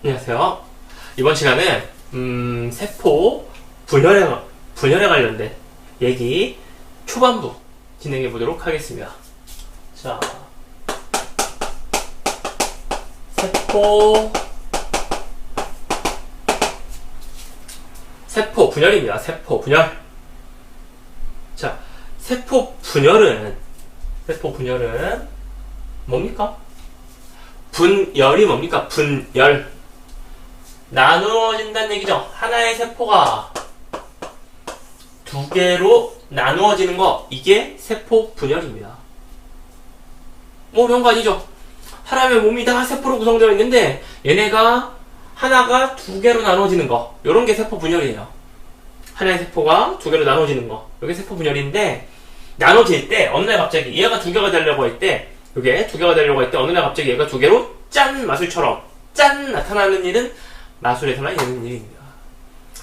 안녕하세요. 이번 시간은 세포 분열에 관련된 얘기 초반부 진행해 보도록 하겠습니다. 자, 세포 분열입니다. 세포 분열. 자, 세포 분열은 뭡니까? 분열이 뭡니까? 분열. 나누어진다는 얘기죠. 하나의 세포가 두 개로 나누어지는 거, 이게 세포 분열입니다. 뭐 어려운 거 아니죠? 사람의 몸이 다 세포로 구성되어 있는데 얘네가 하나가 두 개로 나누어지는 거, 요런 게 세포 분열이에요. 하나의 세포가 두 개로 나누어지는 거, 요게 세포 분열인데, 나눠질 때 어느 날 갑자기 얘가 두 개가 되려고 할 때, 요게 두 개가 되려고 할 때 어느 날 갑자기 얘가 두 개로 짠! 마술처럼 짠! 나타나는 일은 마술에서만 있는 일입니다.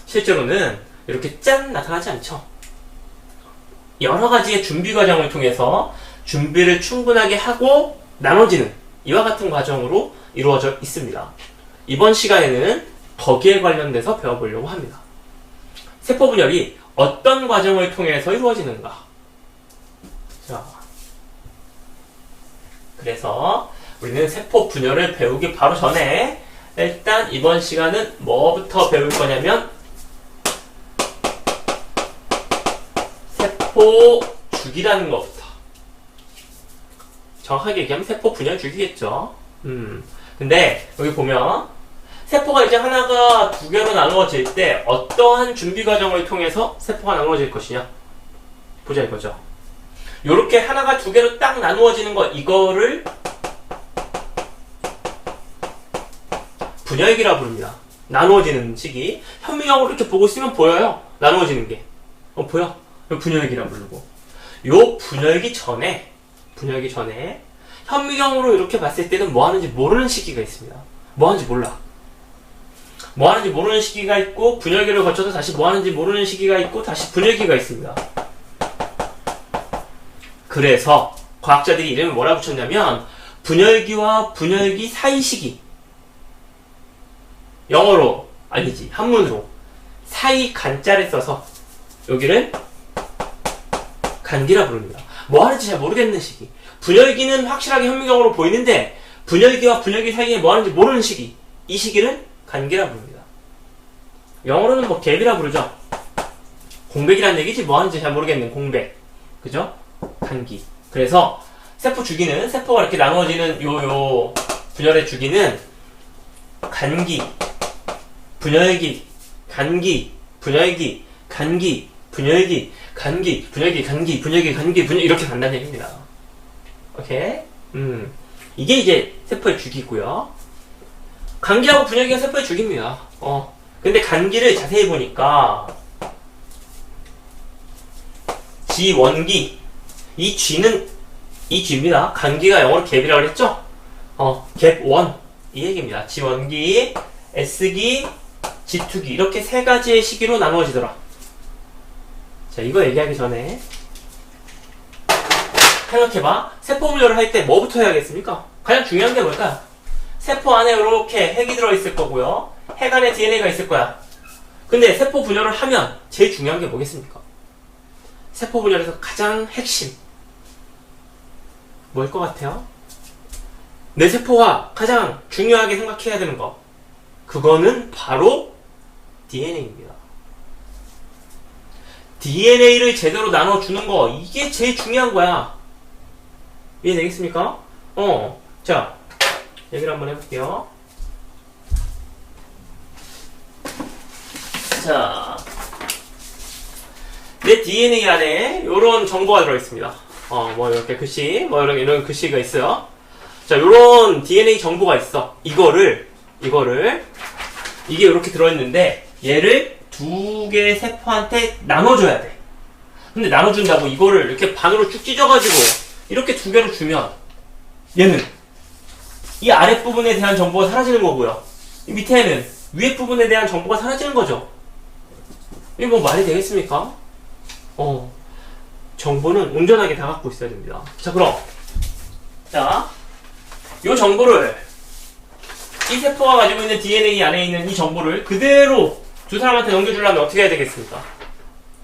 실제로는 이렇게 짠! 나타나지 않죠. 여러 가지의 준비 과정을 통해서 준비를 충분하게 하고 나눠지는 이와 같은 과정으로 이루어져 있습니다. 이번 시간에는 거기에 관련돼서 배워보려고 합니다. 세포 분열이 어떤 과정을 통해서 이루어지는가? 자, 그래서 우리는 세포 분열을 배우기 바로 전에 일단 이번 시간은 뭐부터 배울 거냐면 세포 주기라는 것부터. 정확하게 얘기하면 세포 분열 주기겠죠. 근데 여기 보면 세포가 이제 하나가 두 개로 나누어질 때 어떠한 준비 과정을 통해서 세포가 나누어질 것이냐 보자 이거죠. 요렇게 하나가 두 개로 딱 나누어지는 거, 이거를 분열기라 부릅니다. 나누어지는 시기. 현미경으로 이렇게 보고 있으면 보여요. 나누어지는 게. 보여? 분열기라 부르고. 요 분열기 전에 현미경으로 이렇게 봤을 때는 뭐 하는지 모르는 시기가 있습니다. 뭐 하는지 몰라. 뭐 하는지 모르는 시기가 있고, 분열기를 거쳐서 다시 뭐 하는지 모르는 시기가 있고, 다시 분열기가 있습니다. 그래서 과학자들이 이름을 뭐라 붙였냐면 분열기와 분열기 사이 시기, 영어로 아니지 한문으로 사이 간자를 써서 여기를 간기라 부릅니다. 뭐 하는지 잘 모르겠는 시기. 분열기는 확실하게 현미경으로 보이는데 분열기와 분열기 사이에 뭐 하는지 모르는 시기, 이 시기를 간기라 부릅니다. 영어로는 뭐 갭이라 부르죠. 공백이라는 얘기지, 뭐 하는지 잘 모르겠는 공백, 그죠? 간기. 그래서 세포 주기는, 세포가 이렇게 나누어지는 요 분열의 주기는 간기, 분열기, 간기, 분열기, 간기, 분열기, 간기, 분열기, 간기, 분열기, 간기, 분열, 이렇게 간다는 얘기입니다. 오케이? 이게 이제 세포의 주기고요. 간기하고 분열기가 세포의 주기입니다. 근데 간기를 자세히 보니까 G원기, 이 G입니다. 간기가 영어로 갭이라고 그랬죠? 갭1, 이 얘기입니다. G원기, S기, G2기, 이렇게 세 가지의 시기로 나누어지더라. 자, 이거 얘기하기 전에 생각해봐. 세포 분열을 할 때 뭐부터 해야겠습니까? 가장 중요한 게 뭘까요? 세포 안에 이렇게 핵이 들어있을 거고요. 핵 안에 DNA가 있을 거야. 근데 세포 분열을 하면 제일 중요한 게 뭐겠습니까? 세포 분열에서 가장 핵심, 뭘 것 같아요? 내 세포가 가장 중요하게 생각해야 되는 거, 그거는 바로 DNA입니다. DNA를 제대로 나눠주는 거, 이게 제일 중요한 거야. 이해되겠습니까? 자, 얘기를 한번 해볼게요. 자, 내 DNA 안에 요런 정보가 들어있습니다. 뭐 이렇게 글씨, 뭐 이런 글씨가 있어요. 자, 요런 DNA 정보가 있어. 이게 이렇게 들어있는데 얘를 두 개의 세포한테 나눠줘야 돼. 근데 나눠준다고 이거를 이렇게 반으로 쭉 찢어가지고 이렇게 두 개로 주면 얘는 이 아랫부분에 대한 정보가 사라지는 거고요. 이 밑에는 위에 부분에 대한 정보가 사라지는 거죠. 이게 뭐 말이 되겠습니까? 정보는 온전하게 다 갖고 있어야 됩니다. 자, 그럼 요 정보를 이 세포가 가지고 있는 DNA 안에 있는 이 정보를 그대로 두 사람한테 넘겨주려면 어떻게 해야 되겠습니까?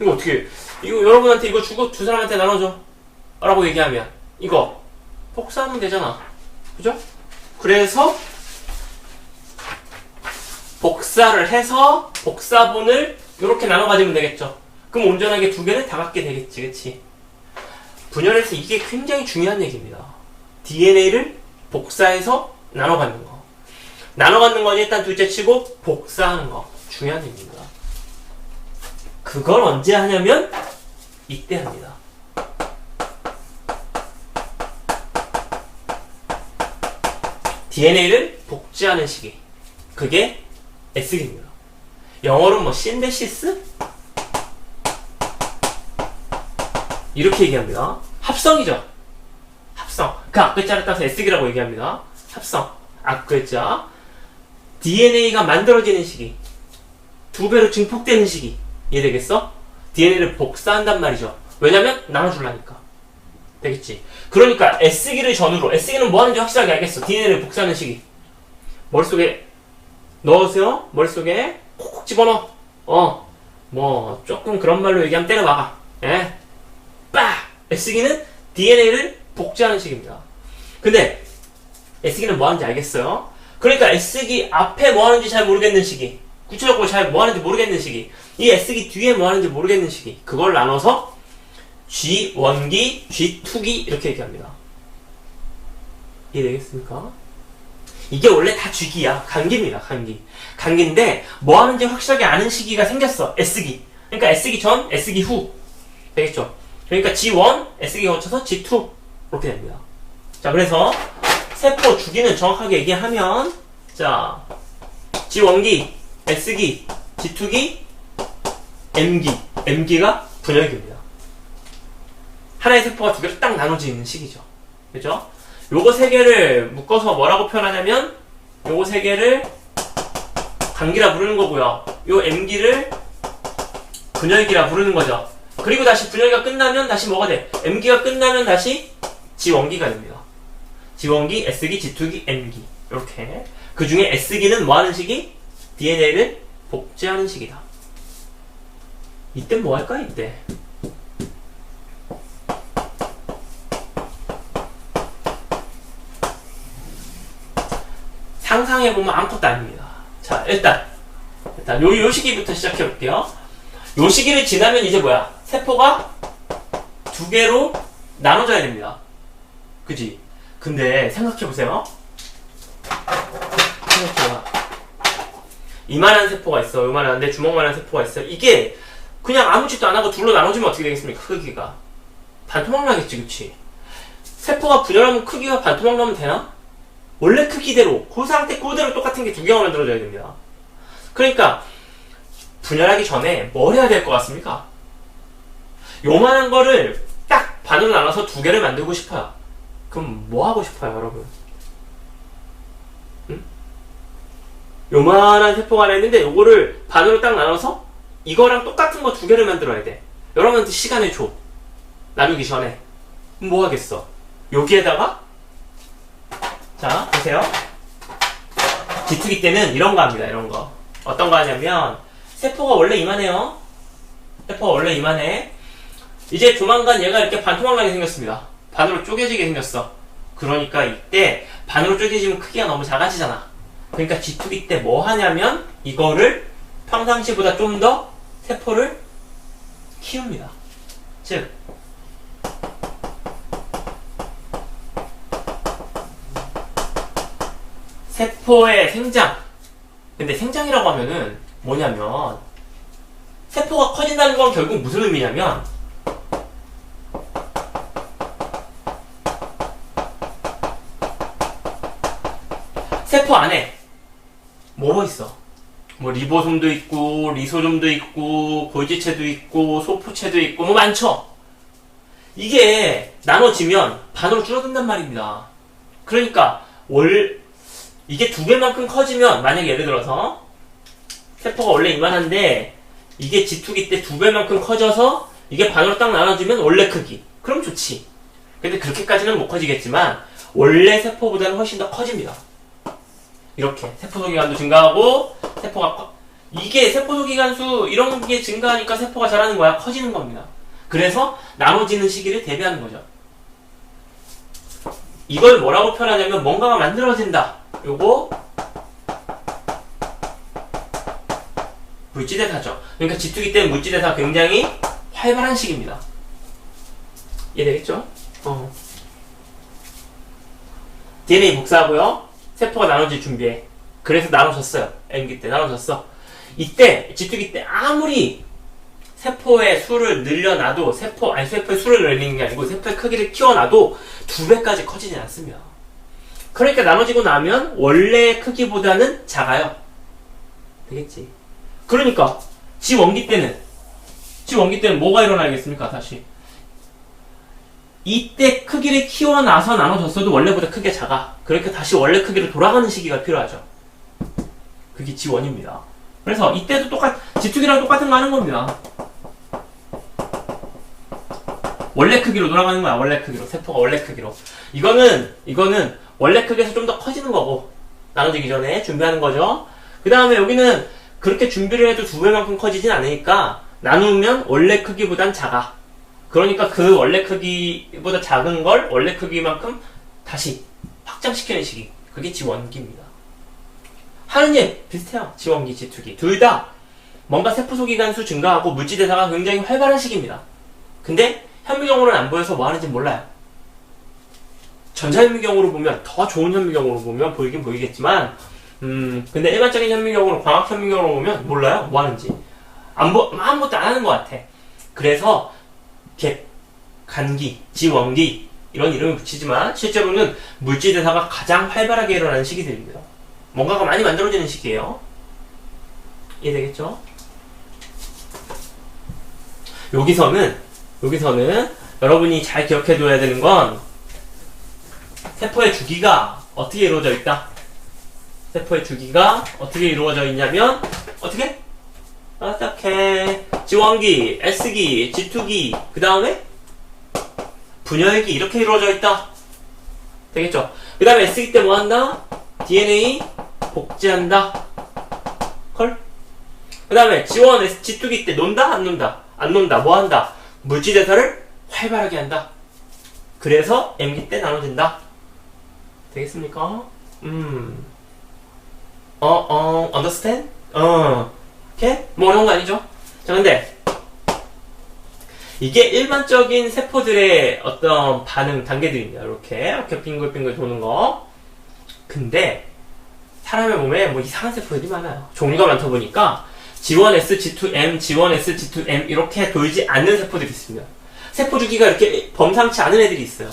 이거 어떻게, 이거 여러분한테 이거 주고 두 사람한테 나눠줘. 라고 얘기하면, 이거, 복사하면 되잖아. 그죠? 그래서, 복사를 해서, 복사본을 이렇게 나눠 가지면 되겠죠. 그럼 온전하게 두 개를 다 갖게 되겠지, 그치? 분열에서 이게 굉장히 중요한 얘기입니다. DNA를 복사해서 나눠 갖는 거. 나눠 갖는 건 일단 둘째 치고, 복사하는 거. 중요한 얘기입니다. 그걸 언제 하냐면, 이때 합니다. DNA를 복제하는 시기. 그게 S기입니다. 영어로는 뭐 신데시스? 이렇게 얘기합니다. 합성이죠. 합성. 그 앞글자를 따서 S기라고 얘기합니다. 합성. 앞글자. DNA가 만들어지는 시기. 두 배로 증폭되는 시기. 이해되겠어? DNA를 복사한단 말이죠. 왜냐면 나눠주려니까. 되겠지? 그러니까 S기를 전후로, S기는 뭐 하는지 확실하게 알겠어. DNA를 복사하는 시기. 머릿속에 넣으세요. 머릿속에 콕콕 집어넣어. 뭐 조금 그런 말로 얘기하면 때려박아. 예? 빡! S기는 DNA를 복제하는 시기입니다. 근데 S기는 뭐 하는지 알겠어요? 그러니까 S기 앞에 뭐 하는지 잘 모르겠는 시기. 구체적으로 잘 뭐 하는지 모르겠는 시기. 이 S기 뒤에 뭐 하는지 모르겠는 시기. 그걸 나눠서 G1기, G2기 이렇게 얘기합니다. 이해되겠습니까? 이게 원래 다 G기야. 간기입니다. 간기. 간기인데 뭐 하는지 확실하게 아는 시기가 생겼어. S기. 그러니까 S기 전, S기 후. 되겠죠? 그러니까 G1, S기 거쳐서 G2 이렇게 됩니다. 자, 그래서 세포 주기는 정확하게 얘기하면 자, G1기, S기, G2기, M기. M기가 분열기입니다. 하나의 세포가 두 개로 딱 나눠지는 시기죠. 그죠? 요거 세 개를 묶어서 뭐라고 표현하냐면 요거 세 개를 간기라 부르는 거고요. 요 M기를 분열기라 부르는 거죠. 그리고 다시 분열기가 끝나면 다시 뭐가 돼? M기가 끝나면 다시 G1기가 됩니다. G1기, S기, G2기, M기. 이렇게. 그 중에 S기는 뭐 하는 시기? DNA를 복제하는 시기다. 이때 뭐 할까, 이때? 상상해보면 아무것도 아닙니다. 자, 일단 요 시기부터 시작해볼게요. 요 시기를 지나면 이제 뭐야? 세포가 두 개로 나눠져야 됩니다. 그지? 근데 생각해보세요. 생각해봐. 이만한 세포가 있어. 요만한 내 주먹만한 세포가 있어. 이게 그냥 아무 짓도 안 하고 둘로 나눠지면 어떻게 되겠습니까? 크기가 반토막 나겠지, 그치? 세포가 분열하면 크기가 반토막 나면 되나? 원래 크기대로 그 상태 그대로 똑같은 게 두 개가 만들어져야 됩니다. 그러니까 분열하기 전에 뭘 해야 될 것 같습니까? 요만한 거를 딱 반으로 나눠서 두 개를 만들고 싶어요. 그럼 뭐 하고 싶어요, 여러분? 응? 요만한 세포가 하나 있는데 요거를 반으로 딱 나눠서 이거랑 똑같은 거 두 개를 만들어야 돼. 여러분한테 시간을 줘. 나누기 전에. 뭐 하겠어? 여기에다가 자, 보세요. G2기 때는 이런 거 합니다. 이런 거. 어떤 거 하냐면 세포가 원래 이만해요. 세포가 원래 이만해. 이제 조만간 얘가 이렇게 반토막 나게 생겼습니다. 반으로 쪼개지게 생겼어. 그러니까 이때 반으로 쪼개지면 크기가 너무 작아지잖아. 그러니까 G2기 때 뭐 하냐면 이거를 평상시보다 좀 더 세포를 키웁니다. 즉 세포의 생장. 근데 생장이라고 하면은 뭐냐면 세포가 커진다는 건 결국 무슨 의미냐면 세포 안에 뭐 있어? 뭐 리보솜도 있고 리소솜도 있고 골지체도 있고 소포체도 있고 뭐 많죠? 이게 나눠지면 반으로 줄어든단 말입니다. 그러니까 이게 두 배만큼 커지면 만약에 예를 들어서 세포가 원래 이만한데 이게 G2기 때 두 배만큼 커져서 이게 반으로 딱 나눠지면 원래 크기. 그럼 좋지. 근데 그렇게까지는 못 커지겠지만 원래 세포보다는 훨씬 더 커집니다. 이렇게 세포소기관도 증가하고 이게 세포소기관수 이런 게 증가하니까 세포가 자라는 거야. 커지는 겁니다. 그래서 나눠지는 시기를 대비하는 거죠. 이걸 뭐라고 표현하냐면 뭔가가 만들어진다. 요거 물질대사죠. 그러니까 G2기 때문에 물질대사가 굉장히 활발한 시기입니다. 이해되겠죠? DNA 복사하고요. 세포가 나눠질 준비해. 그래서 나눠졌어요. M기 때 나눠졌어. 이때 G2기 때 아무리 세포의 수를 늘려놔도 세포의 수를 늘리는 게 아니고 세포의 크기를 키워놔도 2배까지 커지지 않습니다. 그러니까 나눠지고 나면 원래 크기보다는 작아요. 되겠지? 그러니까 G1기 때는 뭐가 일어나겠습니까? 다시 이때 크기를 키워놔서 나눠졌어도 원래보다 크기가 작아. 그러니까 다시 원래 크기로 돌아가는 시기가 필요하죠. 그게 G1입니다. 그래서 이때도 G2기랑 똑같은 거 하는 겁니다. 원래 크기로 돌아가는 거야. 원래 크기로. 세포가 원래 크기로. 이거는 원래 크기에서 좀 더 커지는 거고 나눠지기 전에 준비하는 거죠. 그 다음에 여기는 그렇게 준비를 해도 2배만큼 커지진 않으니까 나누면 원래 크기보단 작아. 그러니까 그 원래 크기보다 작은 걸 원래 크기만큼 다시 확장시키는 시기. 그게 G1기입니다. 하는 일 비슷해요. G1기, G2기. 둘 다 뭔가 세포소기관수 증가하고 물질대사가 굉장히 활발한 시기입니다. 근데 현미경으로는 안 보여서 뭐 하는지 몰라요. 전자현미경으로 보면, 더 좋은 현미경으로 보면 보이긴 보이겠지만 근데 일반적인 현미경으로, 광학현미경으로 보면 몰라요. 뭐 하는지. 아무것도 안 하는 것 같아. 그래서 간기, G1기 이런 이름을 붙이지만 실제로는 물질대사가 가장 활발하게 일어나는 시기들입니다. 뭔가가 많이 만들어지는 시기예요. 이해되겠죠? 여기서는 여러분이 잘 기억해둬야 되는 건 세포의 주기가 어떻게 이루어져 있다. 세포의 주기가 어떻게 이루어져 있냐면 어떻게? G1기, S기, G2기, 그 다음에 분열기 이렇게 이루어져 있다. 되겠죠? 그 다음에 S기 때 뭐 한다? DNA 복제한다. 컬? 그 다음에 G1, S, G2기 때 논다? 안 논다? 안 논다. 뭐 한다? 물질대사를 활발하게 한다. 그래서 M기 때 나눠진다. 되겠습니까? understand? 오케이? 뭐 어려운 거 아니죠? 자, 근데 이게 일반적인 세포들의 어떤 반응 단계들입니다. 이렇게 빙글빙글 도는 거. 근데 사람의 몸에 뭐 이상한 세포들이 많아요. 종류가 많다 보니까 G1S, G2M, G1S, G2M 이렇게 돌지 않는 세포들이 있습니다. 세포 주기가 이렇게 범상치 않은 애들이 있어요.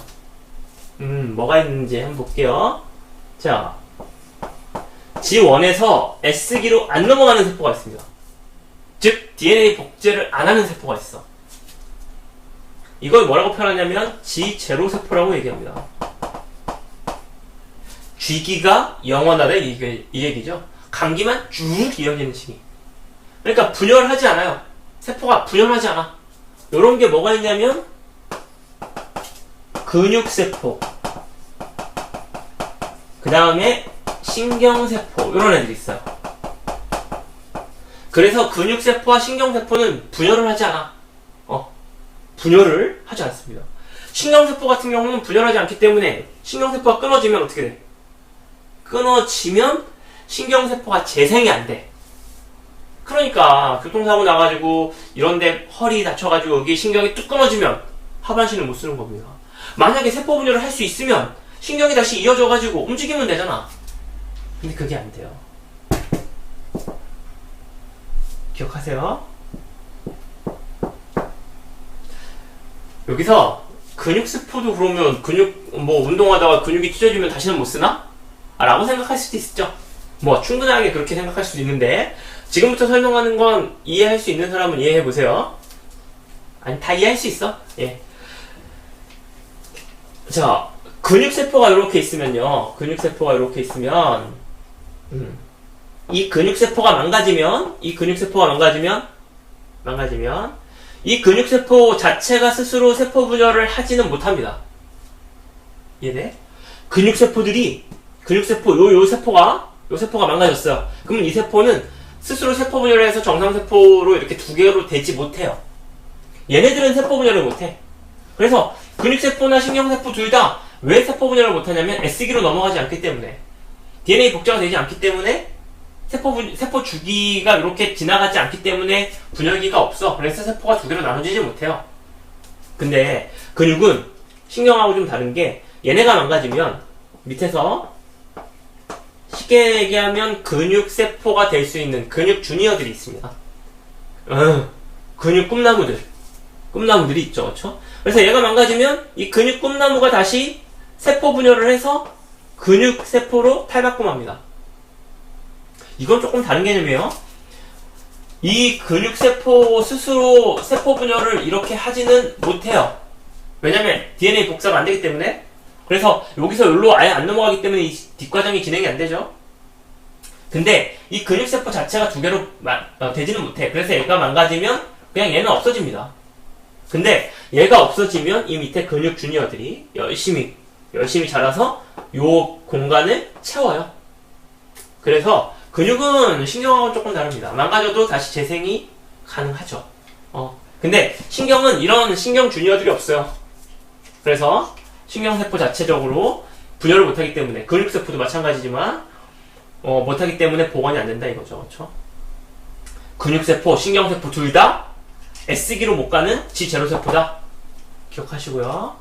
뭐가 있는지 한번 볼게요. 자, G1에서 S기로 안 넘어가는 세포가 있습니다. 즉, DNA 복제를 안 하는 세포가 있어. 이걸 뭐라고 표현하냐면 G0 세포라고 얘기합니다. G기가 영원하다 이 얘기죠. 감기만 쭉 이어지는 시기. 그러니까 분열하지 않아요. 세포가 분열하지 않아. 요런 게 뭐가 있냐면 근육세포, 그 다음에 신경세포 이런 애들이 있어요. 그래서 근육세포와 신경세포는 분열을 하지 않아. 분열을 하지 않습니다. 신경세포 같은 경우는 분열하지 않기 때문에 신경세포가 끊어지면 어떻게 돼? 끊어지면 신경세포가 재생이 안 돼. 그러니까 교통사고 나가지고 이런데 허리 다쳐가지고 여기 신경이 뚝 끊어지면 하반신을 못 쓰는 겁니다. 만약에 세포 분열을 할 수 있으면 신경이 다시 이어져가지고 움직이면 되잖아. 근데 그게 안 돼요. 기억하세요? 여기서 근육세포도 그러면 운동하다가 근육이 찢어지면 다시는 못 쓰나? 라고 생각할 수도 있죠. 충분하게 그렇게 생각할 수도 있는데 지금부터 설명하는 건 이해할 수 있는 사람은 이해해보세요. 아니, 다 이해할 수 있어. 예. 자, 근육세포가 이렇게 있으면요. 이 근육세포가 망가지면 이 근육세포 자체가 스스로 세포 분열을 하지는 못합니다. 이해돼? 요 세포가 요 세포가 망가졌어요. 그러면 이 세포는 스스로 세포 분열을 해서 정상세포로 이렇게 두 개로 되지 못해요. 얘네들은 세포 분열을 못해. 그래서 근육세포나 신경세포 둘 다 왜 세포 분열을 못하냐면 S기로 넘어가지 않기 때문에, DNA 복제가 되지 않기 때문에, 세포 주기가 이렇게 지나가지 않기 때문에 분열기가 없어. 그래서 세포가 두 개로 나눠지지 못해요. 근데 근육은 신경하고 좀 다른 게, 얘네가 망가지면 밑에서 쉽게 얘기하면 근육세포가 될 수 있는 근육 주니어들이 있습니다. 근육 꿈나무들이 있죠. 그렇죠? 그래서 얘가 망가지면 이 근육 꿈나무가 다시 세포 분열을 해서 근육세포로 탈바꿈합니다. 이건 조금 다른 개념이에요. 이 근육세포 스스로 세포 분열을 이렇게 하지는 못해요. 왜냐면 DNA 복사가 안 되기 때문에. 그래서 여기서 여기로 아예 안 넘어가기 때문에 이 뒷과정이 진행이 안 되죠. 근데 이 근육세포 자체가 두 개로 되지는 못해. 그래서 얘가 망가지면 그냥 얘는 없어집니다. 근데 얘가 없어지면 이 밑에 근육 주니어들이 열심히 자라서 요 공간을 채워요. 그래서 근육은 신경하고 조금 다릅니다. 망가져도 다시 재생이 가능하죠. 근데 신경은 이런 신경 주니어들이 없어요. 그래서 신경세포 자체적으로 분열을 못하기 때문에, 근육세포도 마찬가지지만 못하기 때문에 복원이 안 된다 이거죠. 그렇죠? 근육세포, 신경세포 둘 다 S기로 못 가는 G0세포다. 기억하시고요.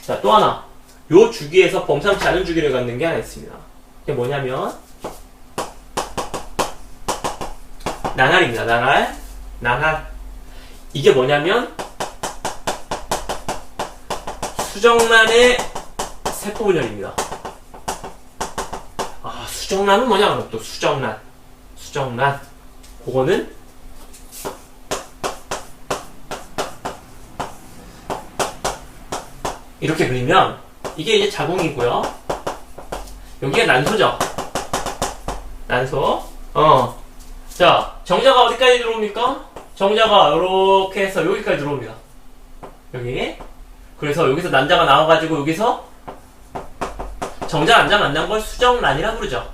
자, 또 하나. 요 주기에서 범상치 않은 주기를 갖는 게 하나 있습니다. 그게 뭐냐면 나날입니다. 나날. 이게 뭐냐면 수정란의 세포 분열입니다. 수정란은 뭐냐? 그럼 또 수정란. 그거는 이렇게 그리면 이게 이제 자궁이고요. 여기가 난소죠. 난소. 자, 정자가 어디까지 들어옵니까? 정자가 이렇게 해서 여기까지 들어옵니다. 여기. 그래서 여기서 난자가 나와가지고 여기서 정자 난자 만난 걸 수정란이라 부르죠.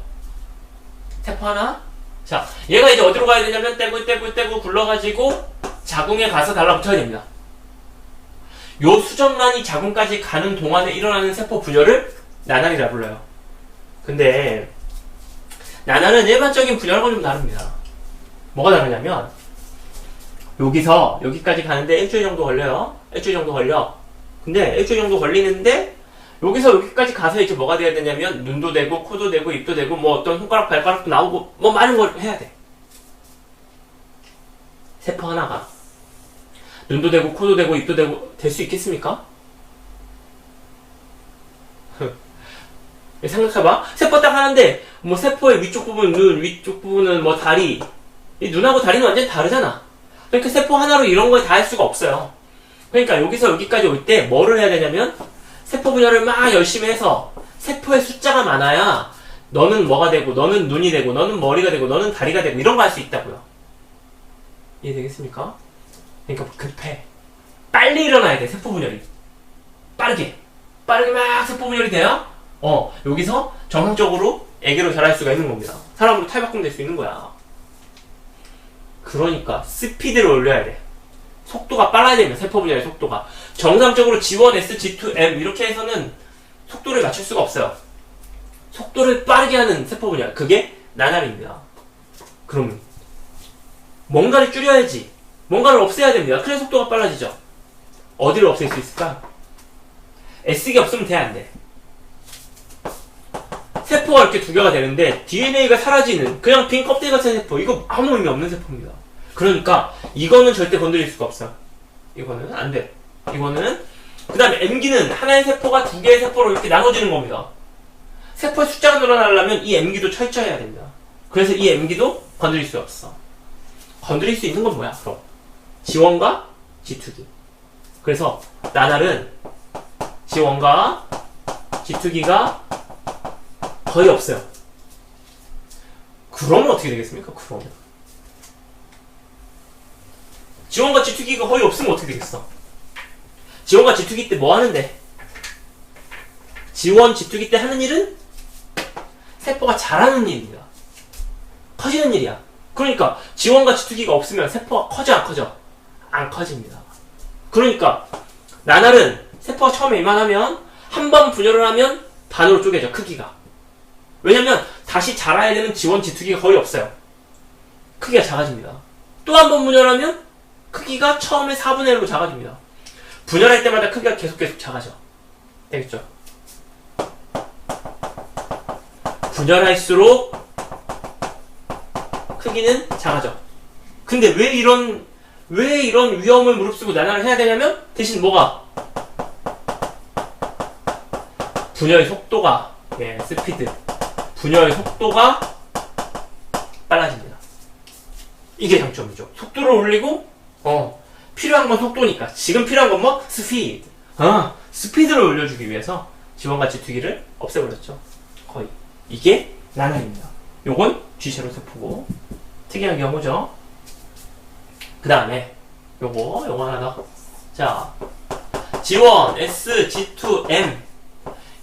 세포 하나. 자, 얘가 이제 어디로 가야 되냐면 떼고 굴러가지고 자궁에 가서 달라붙어야 됩니다. 요 수정란이 자궁까지 가는 동안에 일어나는 세포 분열을 나날이라 불러요. 근데 나날은 일반적인 분열과 좀 다릅니다. 뭐가 다르냐면 여기서 여기까지 가는데 일주일 정도 걸려요. 근데 일주일 정도 걸리는데 여기서 여기까지 가서 이제 뭐가 돼야 되냐면 눈도 되고 코도 되고 입도 되고 뭐 어떤 손가락 발가락도 나오고 뭐 많은 걸 해야 돼. 세포 하나가 눈도 되고 코도 되고 입도 되고 될 수 있겠습니까? 생각해봐. 세포 딱 하는데 뭐 세포의 위쪽 부분 눈, 위쪽 부분은 뭐 다리. 이 눈하고 다리는 완전히 다르잖아. 그러니까 세포 하나로 이런 걸 다 할 수가 없어요. 그러니까 여기서 여기까지 올 때 뭐를 해야 되냐면 세포 분열을 막 열심히 해서 세포의 숫자가 많아야 너는 뭐가 되고 너는 눈이 되고 너는 머리가 되고 너는 다리가 되고 이런 거 할 수 있다고요. 이해되겠습니까? 그러니까 급해. 빨리 일어나야 돼. 세포 분열이. 빠르게 막 세포 분열이 돼야 여기서 정상적으로 애기로 자랄 수가 있는 겁니다. 사람으로 탈바꿈 될 수 있는 거야. 그러니까 스피드를 올려야 돼. 속도가 빨라야 됩니다. 세포 분열의 속도가. 정상적으로 G1, S, G2, M 이렇게 해서는 속도를 맞출 수가 없어요. 속도를 빠르게 하는 세포 분열. 그게 나날입니다. 그러면 뭔가를 줄여야지. 뭔가를 없애야 됩니다. 그래야 속도가 빨라지죠. 어디를 없앨 수 있을까? S가 없으면 돼, 안 돼? 세포가 이렇게 두 개가 되는데 DNA가 사라지는 그냥 빈 껍데기 같은 세포. 이거 아무 의미 없는 세포입니다. 그러니까 이거는 절대 건드릴 수가 없어요. 이거는 안 돼. 이거는 그 다음에 M기는 하나의 세포가 두 개의 세포로 이렇게 나눠지는 겁니다. 세포의 숫자가 늘어나려면 이 M기도 철저해야 됩니다. 그래서 이 M기도 건드릴 수 없어. 건드릴 수 있는 건 뭐야? 그럼 G1과 G2기. 그래서 나날은 G1과 G2기가 거의 없어요. 그러면 어떻게 되겠습니까? 그러면 G1과 G2기가 거의 없으면 어떻게 되겠어? G1과 G2기 때 뭐 하는데? G1, G2기 때 하는 일은 세포가 자라는 일입니다. 커지는 일이야. 그러니까 지원과 지투기가 없으면 세포가 커져 안 커져? 안 커집니다. 그러니까 나날은 세포가 처음에 이만하면 한 번 분열을 하면 반으로 쪼개져, 크기가. 왜냐면 다시 자라야 되는 지원 지투기가 거의 없어요. 크기가 작아집니다. 또 한 번 분열하면 크기가 처음에 4분의 1로 작아집니다. 분열할 때마다 크기가 계속 작아져. 되겠죠? 분열할수록 크기는 작아져. 근데 왜 이런 위험을 무릅쓰고 나날을 해야 되냐면 대신 뭐가? 분열 속도가, 스피드. 분열 속도가 빨라집니다. 이게 장점이죠. 속도를 올리고, 필요한 건 속도니까. 지금 필요한 건 뭐? 스피드. 스피드를 올려주기 위해서 지원과 지투기를 없애버렸죠. 거의. 이게 나날입니다. 요건 G세로 세포고. 특이한 경우죠. 그 다음에 요거 하나 더. 자, G1, S, G2, M.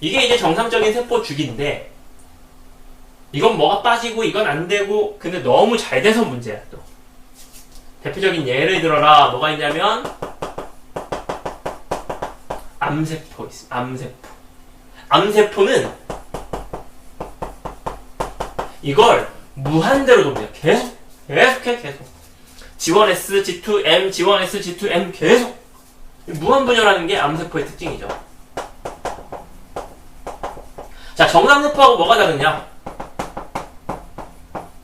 이게 이제 정상적인 세포 주기인데, 이건 뭐가 빠지고 이건 안 되고, 근데 너무 잘 돼서 문제야, 또. 대표적인 예를 들어라. 뭐가 있냐면, 암세포 있어. 암세포. 암세포는 이걸 무한대로 돕니다. 계속. G1S, G2M, G1S, G2M 계속. 무한 분열하는 게 암세포의 특징이죠. 자, 정상세포하고 뭐가 다르냐?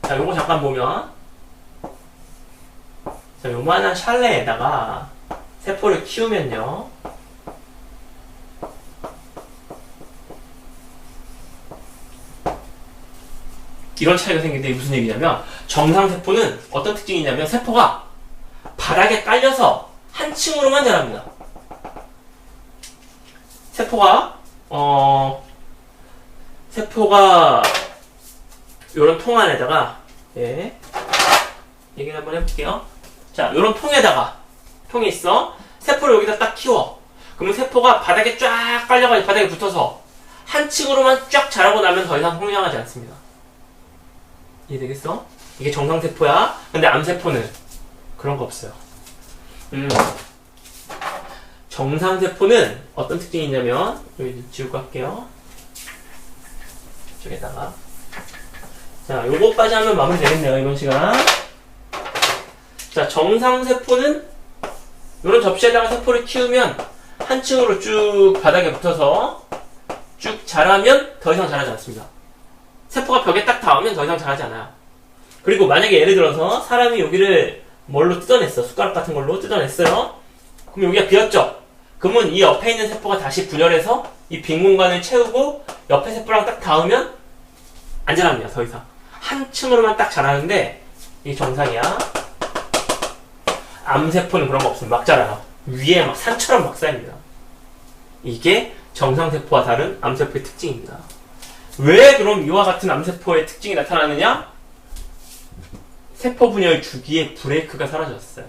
자, 요거 잠깐 보면. 자, 요만한 샬레에다가 세포를 키우면요. 이런 차이가 생기는데 무슨 얘기냐면, 정상세포는 어떤 특징이 있냐면 세포가 바닥에 깔려서 한 층으로만 자랍니다. 세포가 요런 통 안에다가, 얘기를 한번 해볼게요. 자, 요런 통에 있어. 세포를 여기다 딱 키워. 그러면 세포가 바닥에 쫙 깔려가지고 바닥에 붙어서 한 층으로만 쫙 자라고 나면 더 이상 성장하지 않습니다. 이해되겠어? 이게 정상세포야. 근데 암세포는 그런 거 없어요. 정상세포는 어떤 특징이 있냐면, 여기 지우고 할게요. 이쪽에다가. 자, 요거까지 하면 마무리 되겠네요, 이번 시간. 자, 정상세포는 요런 접시에다가 세포를 키우면 한 층으로 쭉 바닥에 붙어서 쭉 자라면 더 이상 자라지 않습니다. 세포가 벽에 딱 닿으면 더 이상 자라지 않아요. 그리고 만약에 예를 들어서 사람이 여기를 뭘로 뜯어냈어. 숟가락 같은 걸로 뜯어냈어요. 그럼 여기가 비었죠? 그러면 이 옆에 있는 세포가 다시 분열해서 이 빈 공간을 채우고 옆에 세포랑 딱 닿으면 안 자랍니다. 더 이상. 한 층으로만 딱 자라는데 이게 정상이야. 암세포는 그런 거 없습니다. 막 자라요. 위에 막 산처럼 막 쌓입니다. 이게 정상세포와 다른 암세포의 특징입니다. 왜 그럼 이와 같은 암세포의 특징이 나타나느냐? 세포 분열 주기에 브레이크가 사라졌어요.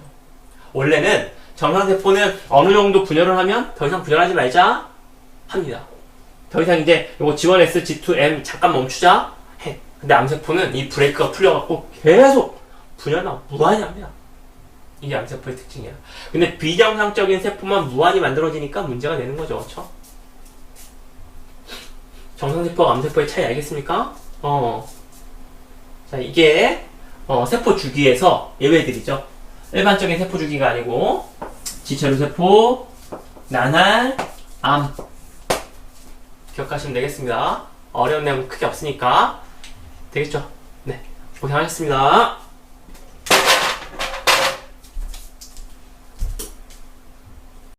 원래는 정상세포는 어느 정도 분열을 하면 더 이상 분열하지 말자 합니다. 더 이상 이제 요거 G1S, G2M 잠깐 멈추자 해. 근데 암세포는 이 브레이크가 풀려갖고 계속 분열만 무한히 합니다. 이게 암세포의 특징이야. 근데 비정상적인 세포만 무한히 만들어지니까 문제가 되는 거죠. 그렇죠? 정상세포와 암세포의 차이 알겠습니까? 자, 이게 세포 주기에서 예외들이죠. 일반적인 세포 주기가 아니고 지체류 세포, 나날, 암 기억하시면 되겠습니다. 어려운 내용 크게 없으니까 되겠죠? 네, 고생하셨습니다.